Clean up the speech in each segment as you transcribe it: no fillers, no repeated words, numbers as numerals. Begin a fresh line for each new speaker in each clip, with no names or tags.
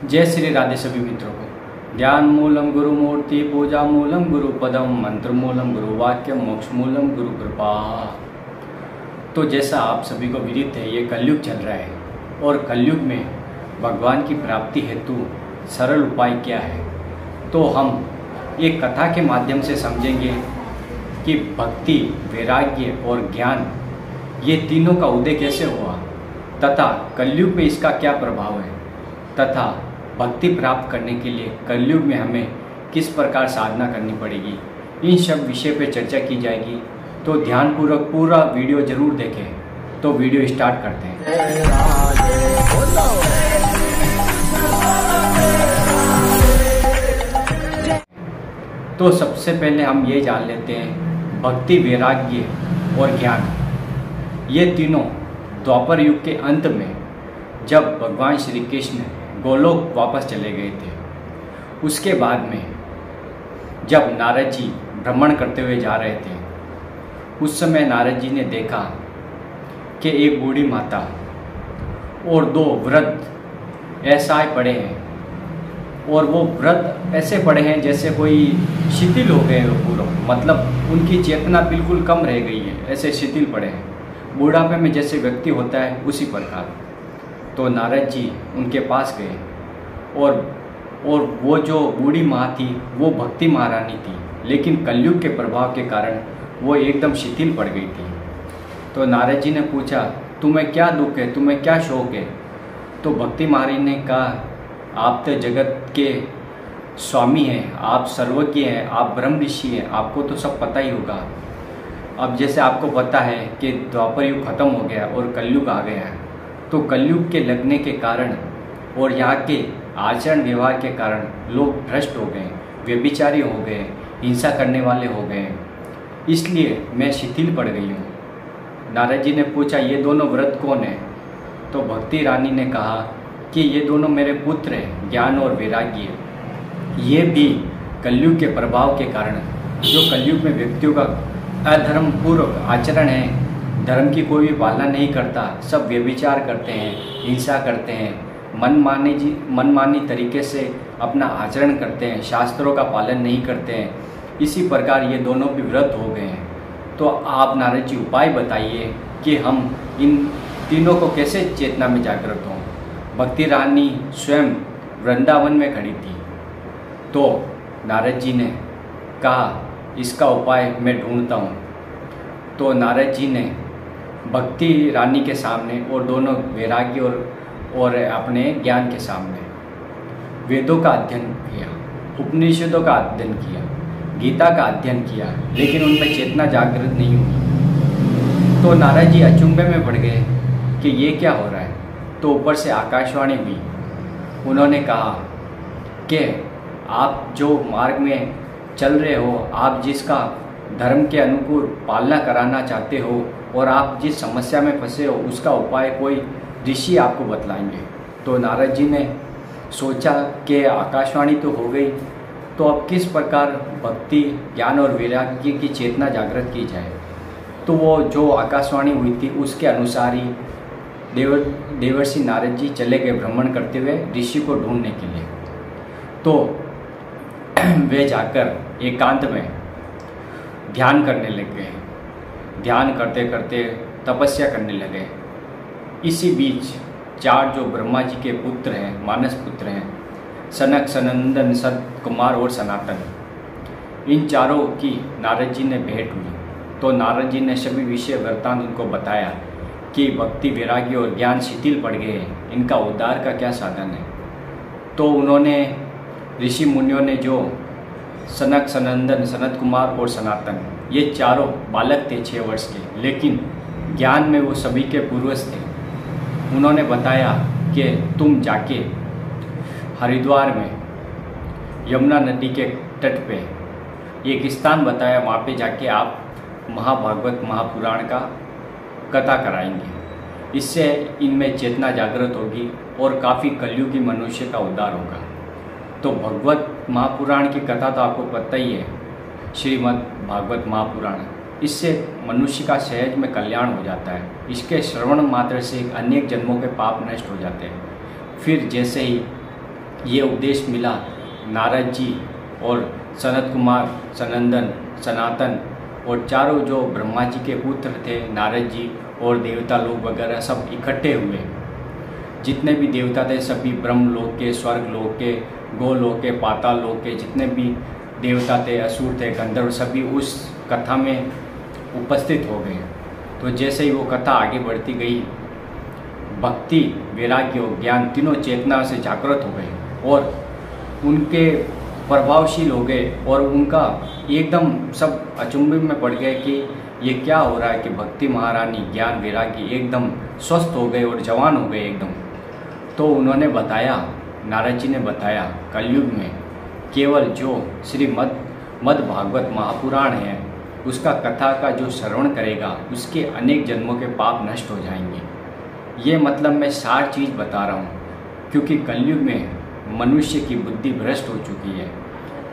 जय श्री राधे सभी मित्रों को। ध्यान मूलम गुरु मूर्ति, पूजा मूलम गुरु पदम, मंत्र मूलम गुरु वाक्य, मोक्ष मूलम गुरु कृपा। तो जैसा आप सभी को विदित है, ये कलयुग चल रहा है और कलयुग में भगवान की प्राप्ति हेतु सरल उपाय क्या है, तो हम एक कथा के माध्यम से समझेंगे कि भक्ति, वैराग्य और ज्ञान ये तीनों का उदय कैसे हुआ तथा कलयुग में इसका क्या प्रभाव है तथा भक्ति प्राप्त करने के लिए कलयुग में हमें किस प्रकार साधना करनी पड़ेगी। इन सब विषय पर चर्चा की जाएगी, तो ध्यानपूर्वक पूरा वीडियो जरूर देखें। तो वीडियो स्टार्ट करते हैं। तो सबसे पहले हम ये जान लेते हैं भक्ति, वैराग्य और ज्ञान, ये तीनों द्वापर युग के अंत में जब भगवान श्री कृष्ण गोलोक वापस चले गए थे, उसके बाद में जब नारद जी भ्रमण करते हुए जा रहे थे, उस समय नारद जी ने देखा कि एक बूढ़ी माता और दो वृद्ध ऐसा पड़े हैं, और वो वृद्ध ऐसे पड़े हैं जैसे कोई शिथिल हो गए हो पूरा, मतलब उनकी चेतना बिल्कुल कम रह गई है, ऐसे शिथिल पड़े हैं, बुढ़ापे में जैसे व्यक्ति होता है उसी प्रकार। तो नारद जी उनके पास गए और वो जो बूढ़ी माँ थी वो भक्ति महारानी थी, लेकिन कलयुग के प्रभाव के कारण वो एकदम शिथिल पड़ गई थी। तो नारद जी ने पूछा, तुम्हें क्या दुख है, तुम्हें क्या शौक है? तो भक्ति महारानी ने कहा, आप तो जगत के स्वामी हैं, आप सर्वज्ञ हैं, आप ब्रह्म ऋषि हैं, आपको तो सब पता ही होगा। अब जैसे आपको पता है कि द्वापर युग खत्म हो गया और कलयुग आ गया है, तो कलयुग के लगने के कारण और यहाँ के आचरण व्यवहार के कारण लोग भ्रष्ट हो गए, व्यभिचारी हो गए, हिंसा करने वाले हो गए, इसलिए मैं शिथिल पड़ गई हूँ। नारद जी ने पूछा, ये दोनों वृद्ध कौन है? तो भक्ति रानी ने कहा कि ये दोनों मेरे पुत्र हैं, ज्ञान और वैराग्य। ये भी कलयुग के प्रभाव के कारण, जो कलयुग में व्यक्तियों का अधर्म पूर्वक आचरण है, धर्म की कोई भी पालना नहीं करता, सब व्यभिचार करते हैं, हिंसा करते हैं, मनमानी तरीके से अपना आचरण करते हैं, शास्त्रों का पालन नहीं करते हैं, इसी प्रकार ये दोनों भी वृद्ध हो गए हैं। तो आप नारद जी उपाय बताइए कि हम इन तीनों को कैसे चेतना में जागृत हों। भक्ति रानी स्वयं वृंदावन में खड़ी थी। तो नारद जी ने कहा, इसका उपाय मैं ढूंढता हूँ। तो नारद जी ने भक्ति रानी के सामने और दोनों वैराग्य और अपने ज्ञान के सामने वेदों का अध्ययन किया, उपनिषदों का अध्ययन किया, गीता का अध्ययन किया, लेकिन उनमें चेतना जागृत नहीं हुई। तो नारद जी अचंभे में पड़ गए कि ये क्या हो रहा है। तो ऊपर से आकाशवाणी हुई, उन्होंने कहा कि आप जो मार्ग में चल रहे हो, आप जिसका धर्म के अनुकूल पालना कराना चाहते हो और आप जिस समस्या में फंसे हो, उसका उपाय कोई ऋषि आपको बतलाएंगे। तो नारद जी ने सोचा कि आकाशवाणी तो हो गई, तो अब किस प्रकार भक्ति, ज्ञान और वैराग्य की चेतना जागृत की जाए। तो वो जो आकाशवाणी हुई थी उसके अनुसार ही देवर्षि नारद जी चले गए भ्रमण करते हुए ऋषि को ढूंढने के लिए। तो वे जाकर एकांत में ध्यान करने लग गए, ध्यान करते करते तपस्या करने लगे। इसी बीच चार जो ब्रह्मा जी के पुत्र हैं, मानस पुत्र हैं, सनक, सनंदन, सनत कुमार और सनातन, इन चारों की नारद जी ने भेंट हुई। तो नारद जी ने सभी विषय वृत्तांत उनको बताया कि भक्ति, वैराग्य और ज्ञान शिथिल पड़ गए हैं, इनका उद्धार का क्या साधन है। तो उन्होंने ऋषि मुनियों ने जो सनक, सनंदन, सनत कुमार और सनातन, ये चारों बालक थे 6 वर्ष के, लेकिन ज्ञान में वो सभी के पूर्वज थे। उन्होंने बताया कि तुम जाके हरिद्वार में यमुना नदी के तट पे एक स्थान बताया, वहाँ पे जाके आप महाभागवत महापुराण का कथा कराएंगे। इससे इनमें चेतना जागृत होगी और काफ़ी कलयुगी मनुष्य का उद्धार होगा। तो भगवत महापुराण की कथा तो आपको पता ही है, श्रीमद् भागवत महापुराण, इससे मनुष्य का सहज में कल्याण हो जाता है। इसके श्रवण मात्र से अनेक जन्मों के पाप नष्ट हो जाते हैं। फिर जैसे ही ये उपदेश मिला नारद जी और सनत कुमार, सनंदन, सनातन और चारों जो ब्रह्मा जी के पुत्र थे, नारद जी और देवता लोग वगैरह सब इकट्ठे हुए। जितने भी देवता थे सभी ब्रह्म लोक के, स्वर्ग लोक के, गोलोक के, पाताल लोक के जितने भी देवता थे, असुर थे, गंधर्व, सभी उस कथा में उपस्थित हो गए। तो जैसे ही वो कथा आगे बढ़ती गई, भक्ति, वैराग्य और ज्ञान तीनों चेतना से जागृत हो गए और उनके प्रभावशील हो गए और उनका एकदम सब अचंभे में पड़ गए कि ये क्या हो रहा है कि भक्ति महारानी, ज्ञान, वैराग्य एकदम स्वस्थ हो गए और जवान हो गए एकदम। तो उन्होंने बताया, नारद जी ने बताया, कलयुग में केवल जो मद् भागवत महापुराण है उसका कथा का जो श्रवण करेगा उसके अनेक जन्मों के पाप नष्ट हो जाएंगे। ये मतलब मैं सार चीज़ बता रहा हूँ, क्योंकि कलयुग में मनुष्य की बुद्धि भ्रष्ट हो चुकी है।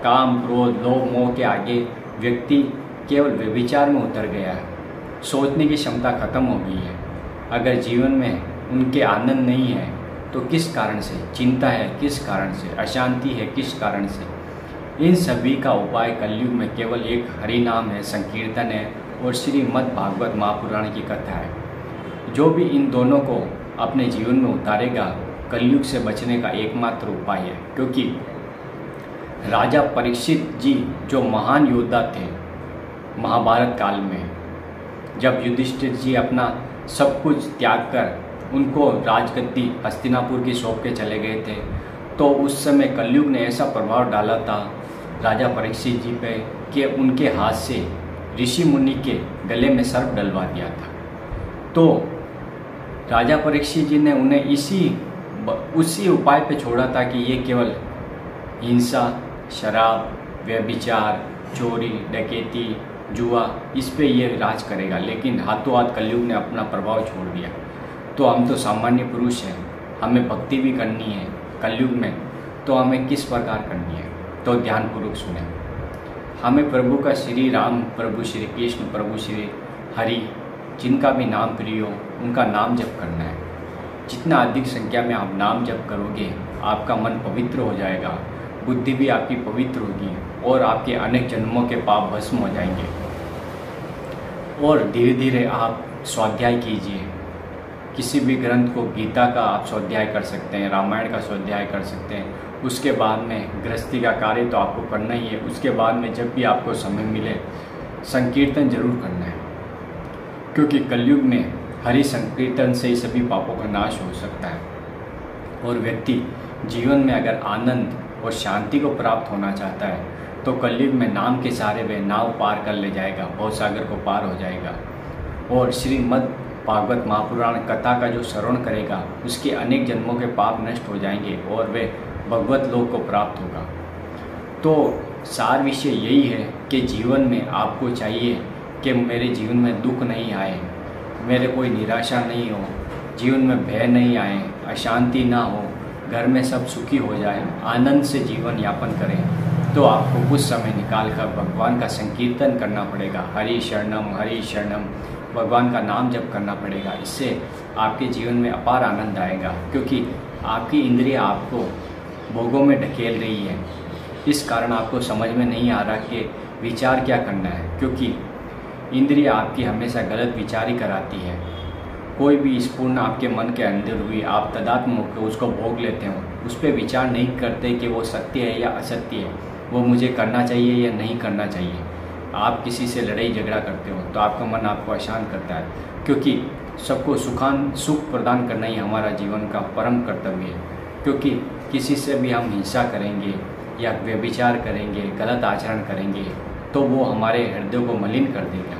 काम, क्रोध, लोभ, मोह के आगे व्यक्ति केवल व्यभिचार में उतर गया है। सोचने की क्षमता खत्म हो गई है। अगर जीवन में उनके आनंद नहीं है तो किस कारण से, चिंता है किस कारण से, अशांति है किस कारण से। इन सभी का उपाय कलयुग में केवल एक हरि नाम है, संकीर्तन है और श्रीमद् भागवत महापुराण की कथा है। जो भी इन दोनों को अपने जीवन में उतारेगा कलयुग से बचने का एकमात्र उपाय है। क्योंकि राजा परीक्षित जी जो महान योद्धा थे महाभारत काल में, जब युधिष्ठिर जी अपना सब कुछ त्याग कर उनको राजगद्दी हस्तिनापुर की सौंप के चले गए थे, तो उस समय कलयुग ने ऐसा प्रभाव डाला था राजा परीक्षित जी पे कि उनके हाथ से ऋषि मुनि के गले में सर्प डलवा दिया था। तो राजा परीक्षित जी ने उन्हें उसी उपाय पे छोड़ा था कि ये केवल हिंसा, शराब, व्यभिचार, चोरी, डकैती, जुआ, इस पे ये राज करेगा। लेकिन हाथों हाथ कलयुग ने अपना प्रभाव छोड़ दिया। तो हम तो सामान्य पुरुष हैं, हमें भक्ति भी करनी है कलयुग में, तो हमें किस प्रकार करनी है? तो ध्यानपूर्वक सुने। हमें प्रभु का श्री राम, प्रभु श्री कृष्ण, प्रभु श्री हरि, जिनका भी नाम प्रिय हो उनका नाम जप करना है। जितना अधिक संख्या में आप नाम जप करोगे आपका मन पवित्र हो जाएगा, बुद्धि भी आपकी पवित्र होगी और आपके अनेक जन्मों के पाप भस्म हो जाएंगे। और धीरे धीरे आप स्वाध्याय कीजिए। किसी भी ग्रंथ को, गीता का आप स्वाध्याय कर सकते हैं, रामायण का स्वाध्याय कर सकते हैं। उसके बाद में गृहस्थी का कार्य तो आपको करना ही है। उसके बाद में जब भी आपको समय मिले संकीर्तन जरूर करना है, क्योंकि कलयुग में हरि संकीर्तन से ही सभी पापों का नाश हो सकता है। और व्यक्ति जीवन में अगर आनंद और शांति को प्राप्त होना चाहता है तो कलयुग में नाम के सहारे वह नाव पार कर ले जाएगा, भवसागर को पार हो जाएगा। और श्रीमद् भागवत महापुराण कथा का जो श्रवण करेगा उसके अनेक जन्मों के पाप नष्ट हो जाएंगे और वे भगवत लोक को प्राप्त होगा। तो सार विषय यही है कि जीवन में आपको चाहिए कि मेरे जीवन में दुख नहीं आए, मेरे कोई निराशा नहीं हो, जीवन में भय नहीं आए, अशांति ना हो, घर में सब सुखी हो जाए, आनंद से जीवन यापन करें। तो आपको कुछ समय निकाल कर भगवान का संकीर्तन करना पड़ेगा। हरि शरणम, भगवान का नाम जप करना पड़ेगा। इससे आपके जीवन में अपार आनंद आएगा, क्योंकि आपकी इंद्रियां आपको भोगों में ढकेल रही है। इस कारण आपको समझ में नहीं आ रहा कि विचार क्या करना है, क्योंकि इंद्रियां आपकी हमेशा गलत विचार ही कराती है। कोई भी स्फूर्णा आपके मन के अंदर हुई, आप तदात्म होकर उसको भोग लेते हो, उस पर विचार नहीं करते कि वो सत्य है या असत्य है, वो मुझे करना चाहिए या नहीं करना चाहिए। आप किसी से लड़ाई झगड़ा करते हो तो आपका मन आपको अशांत करता है, क्योंकि सबको सुख प्रदान करना ही हमारा जीवन का परम कर्तव्य है। क्योंकि किसी से भी हम हिंसा करेंगे या व्यभिचार करेंगे, गलत आचरण करेंगे, तो वो हमारे हृदय को मलिन कर देगा,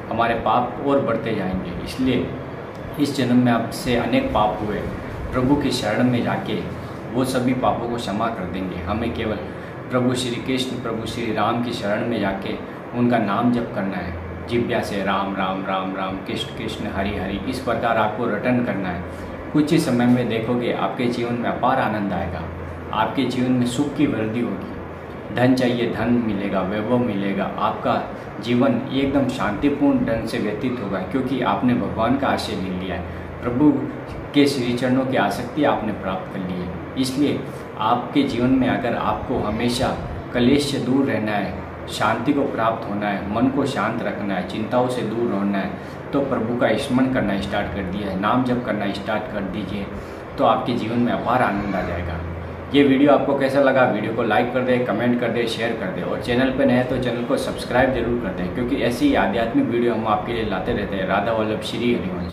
हमारे पाप और बढ़ते जाएंगे। इसलिए इस जन्म में आपसे अनेक पाप हुए, प्रभु की शरण में जाके वो सभी पापों को क्षमा कर देंगे। हमें केवल प्रभु श्री कृष्ण, प्रभु श्री राम की शरण में जाके उनका नाम जप करना है। जिब्या से राम राम राम राम, कृष्ण कृष्ण, हरि हरि, इस प्रकार आपको रटन करना है। कुछ ही समय में देखोगे आपके जीवन में अपार आनंद आएगा, आपके जीवन में सुख की वृद्धि होगी। धन चाहिए, धन मिलेगा, वैभव मिलेगा, आपका जीवन एकदम शांतिपूर्ण ढंग से व्यतीत होगा, क्योंकि आपने भगवान का आश्रय ले लिया है, प्रभु के श्री चरणों की आसक्ति आपने प्राप्त कर ली है। इसलिए आपके जीवन में अगर आपको हमेशा कलेश से दूर रहना है, शांति को प्राप्त होना है, मन को शांत रखना है, चिंताओं से दूर रहना है, तो प्रभु का स्मरण करना स्टार्ट कर दिया है, नाम जप करना स्टार्ट कर दीजिए, तो आपके जीवन में अपार आनंद आ जाएगा। ये वीडियो आपको कैसा लगा? वीडियो को लाइक कर दें, कमेंट कर दें, शेयर कर दें, और चैनल पर नए हैं तो चैनल को सब्सक्राइब जरूर कर दें, क्योंकि ऐसी आध्यात्मिक वीडियो हम आपके लिए लाते रहते हैं। राधा वल्लभ श्री हरिवंश।